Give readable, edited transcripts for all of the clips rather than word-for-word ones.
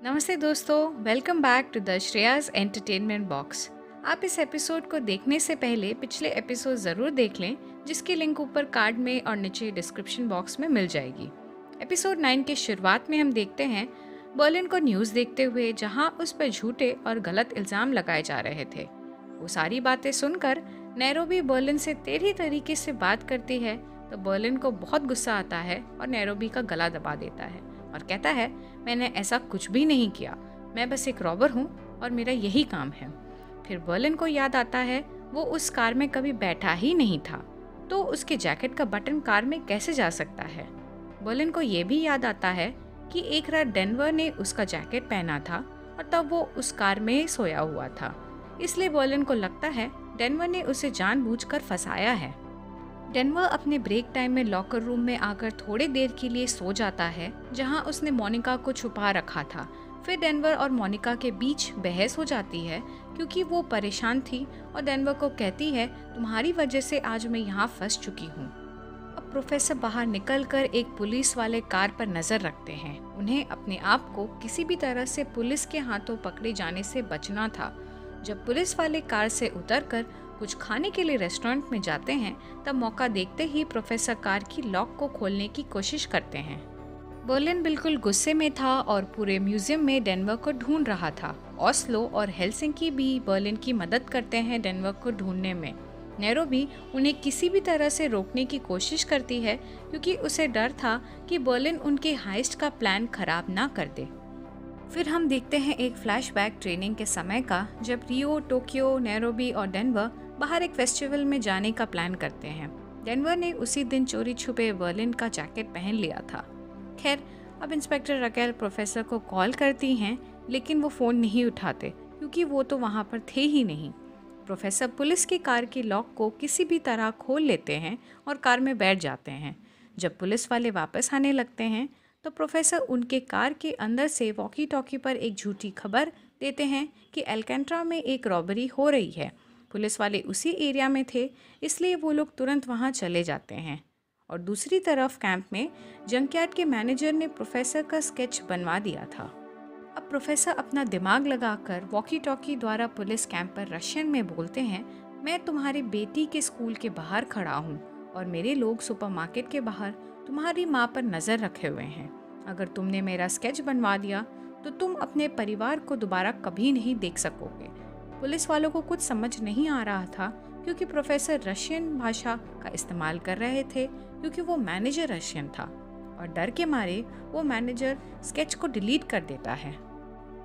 नमस्ते दोस्तों, welcome back to the Shreyas entertainment box. आप इस एपिसोड को देखने से पहले पिछले एपिसोड ज़रूर देख लें, जिसकी लिंक ऊपर कार्ड में और नीचे डिस्क्रिप्शन बॉक्स में मिल जाएगी। एपिसोड 9 के शुरुआत में हम देखते हैं बर्लिन को न्यूज़ देखते हुए, जहां उस पर झूठे और गलत इल्ज़ाम लगाए जा रहे थे। वो सारी बातें सुनकर नैरोबी बर्लिन से टेढ़ी तरीके से बात करती है, तो बर्लिन को बहुत गुस्सा आता है और नैरोबी का गला दबा देता है और कहता है, मैंने ऐसा कुछ भी नहीं किया, मैं बस एक रॉबर हूँ और मेरा यही काम है। फिर बर्लिन को याद आता है वो उस कार में कभी बैठा ही नहीं था, तो उसके जैकेट का बटन कार में कैसे जा सकता है। बर्लिन को ये भी याद आता है कि एक रात डेनवर ने उसका जैकेट पहना था और तब वो उस कार में सोया हुआ था, इसलिए बर्लिन को लगता है डेनवर ने उसे जानबूझकर फंसाया है। डेनवर अपने ब्रेक टाइम में लॉकर रूम में आकर थोड़ी देर के लिए सो जाता है, जहां उसने मोनिका को छुपा रखा था। फिर डेनवर और मोनिका के बीच बहस हो जाती है क्योंकि वो परेशान थी और डेनवर को कहती है, तुम्हारी वजह से आज मैं यहाँ फंस चुकी हूँ। अब प्रोफेसर बाहर निकलकर एक पुलिस वाले कार पर नजर रखते हैं। उन्हें अपने आप को किसी भी तरह से पुलिस के हाथों पकड़े जाने से बचना था। जब पुलिस वाले कार से उतरकर कुछ खाने के लिए रेस्टोरेंट में जाते हैं, तब मौका देखते ही प्रोफेसर कार की लॉक को खोलने की कोशिश करते हैं। बर्लिन बिल्कुल गुस्से में था और पूरे म्यूजियम में डेनवर को ढूंढ रहा था। ऑस्लो और हेलसिंकी भी बर्लिन की मदद करते हैं डेनवर को ढूंढने में। नैरोबी उन्हें किसी भी तरह से रोकने की कोशिश करती है क्योंकि उसे डर था कि बर्लिन उनके हाइस्ट का प्लान खराब ना कर दे। फिर हम देखते हैं एक फ्लैशबैक ट्रेनिंग के समय का, जब रियो, टोक्यो, नैरोबी और डेनवर बाहर एक फेस्टिवल में जाने का प्लान करते हैं। डेनवर ने उसी दिन चोरी छुपे बर्लिन का जैकेट पहन लिया था। खैर, अब इंस्पेक्टर रकेल प्रोफेसर को कॉल करती हैं, लेकिन वो फ़ोन नहीं उठाते क्योंकि वो तो वहाँ पर थे ही नहीं। प्रोफेसर पुलिस की कार की लॉक को किसी भी तरह खोल लेते हैं और कार में बैठ जाते हैं। जब पुलिस वाले वापस आने लगते हैं, तो प्रोफेसर उनके कार के अंदर से वॉकी टॉकी पर एक झूठी खबर देते हैं कि एल्केंट्रा में एक रॉबरी हो रही है। पुलिस वाले उसी एरिया में थे, इसलिए वो लोग तुरंत वहां चले जाते हैं। और दूसरी तरफ कैंप में जंकयार्ड के मैनेजर ने प्रोफेसर का स्केच बनवा दिया था। अब प्रोफेसर अपना दिमाग लगाकर वॉकी टॉकी द्वारा पुलिस कैंप पर रशियन में बोलते हैं, मैं तुम्हारी बेटी के स्कूल के बाहर खड़ा हूँ और मेरे लोग सुपरमार्केट के बाहर तुम्हारी माँ पर नज़र रखे हुए हैं। अगर तुमने मेरा स्केच बनवा दिया तो तुम अपने परिवार को दोबारा कभी नहीं देख सकोगे। पुलिस वालों को कुछ समझ नहीं आ रहा था क्योंकि प्रोफेसर रशियन भाषा का इस्तेमाल कर रहे थे, क्योंकि वो मैनेजर रशियन था और डर के मारे वो मैनेजर स्केच को डिलीट कर देता है।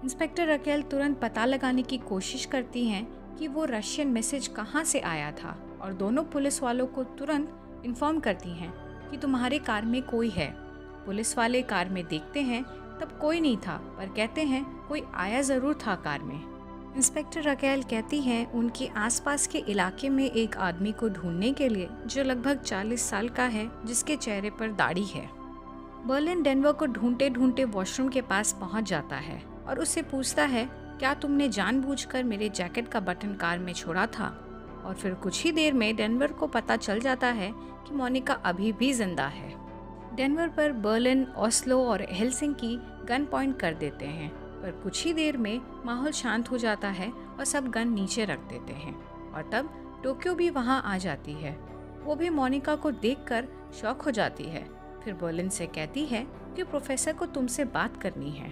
इंस्पेक्टर रकेल तुरंत पता लगाने की कोशिश करती हैं कि वो रशियन मैसेज कहाँ से आया था और दोनों पुलिस वालों को तुरंत इन्फॉर्म करती हैं कि तुम्हारे कार में कोई है। पुलिस वाले कार में देखते हैं, तब कोई नहीं था, पर कहते हैं कोई आया ज़रूर था कार में। इंस्पेक्टर रकेल कहती हैं उनके आसपास के इलाके में एक आदमी को ढूंढने के लिए जो लगभग 40 साल का है, जिसके चेहरे पर दाढ़ी है। बर्लिन डेनवर को ढूंढते ढूंढते वॉशरूम के पास पहुंच जाता है और उससे पूछता है, क्या तुमने जानबूझकर मेरे जैकेट का बटन कार में छोड़ा था? और फिर कुछ ही देर में डेनवर को पता चल जाता है कि मोनिका अभी भी जिंदा है। डेनवर पर बर्लिन, ऑस्लो और हेलसिंकी गन पॉइंट कर देते हैं, पर कुछ ही देर में माहौल शांत हो जाता है और सब गन नीचे रख देते हैं। और तब टोक्यो भी वहां आ जाती है। वो भी मोनिका को देखकर शॉक हो जाती है। फिर बर्लिन से कहती है कि प्रोफेसर को तुमसे बात करनी है।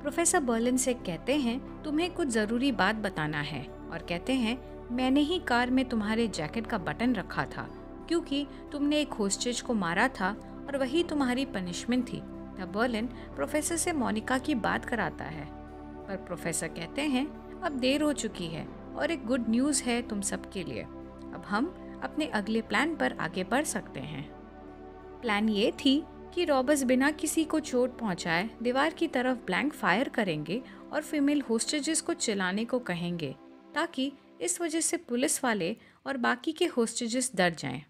प्रोफेसर बर्लिन से कहते हैं, तुम्हें कुछ ज़रूरी बात बताना है, और कहते हैं, मैंने ही कार में तुम्हारे जैकेट का बटन रखा था क्योंकि तुमने एक होस्टेज को मारा था और वही तुम्हारी पनिशमेंट थी। तब बर्लिन प्रोफेसर से मोनिका की बात कराता है, पर प्रोफेसर कहते हैं अब देर हो चुकी है और एक गुड न्यूज़ है तुम सबके लिए। अब हम अपने अगले प्लान पर आगे बढ़ सकते हैं। प्लान ये थी कि रॉबर्स बिना किसी को चोट पहुंचाए दीवार की तरफ ब्लैंक फायर करेंगे और फीमेल होस्टेजेस को चिल्लाने को कहेंगे, ताकि इस वजह से पुलिस वाले और बाकी के होस्टेजेस डर जाएं।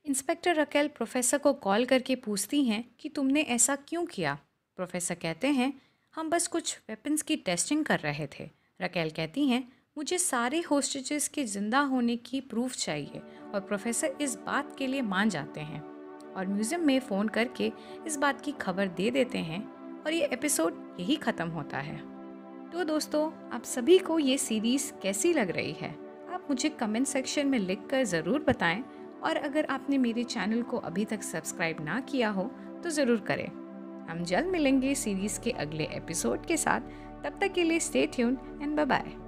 इंस्पेक्टर रकेल प्रोफेसर को कॉल करके पूछती हैं कि तुमने ऐसा क्यों किया। प्रोफेसर कहते हैं, हम बस कुछ वेपन्स की टेस्टिंग कर रहे थे। रकेल कहती हैं, मुझे सारे होस्टेजेस के जिंदा होने की प्रूफ चाहिए, और प्रोफेसर इस बात के लिए मान जाते हैं और म्यूजियम में फ़ोन करके इस बात की खबर दे देते हैं और ये एपिसोड यही ख़त्म होता है। तो दोस्तों, आप सभी को ये सीरीज़ कैसी लग रही है? आप मुझे कमेंट सेक्शन में लिख कर ज़रूर बताएं, और अगर आपने मेरे चैनल को अभी तक सब्सक्राइब ना किया हो तो ज़रूर करें। हम जल्द मिलेंगे सीरीज़ के अगले एपिसोड के साथ। तब तक के लिए stay tuned and bye bye.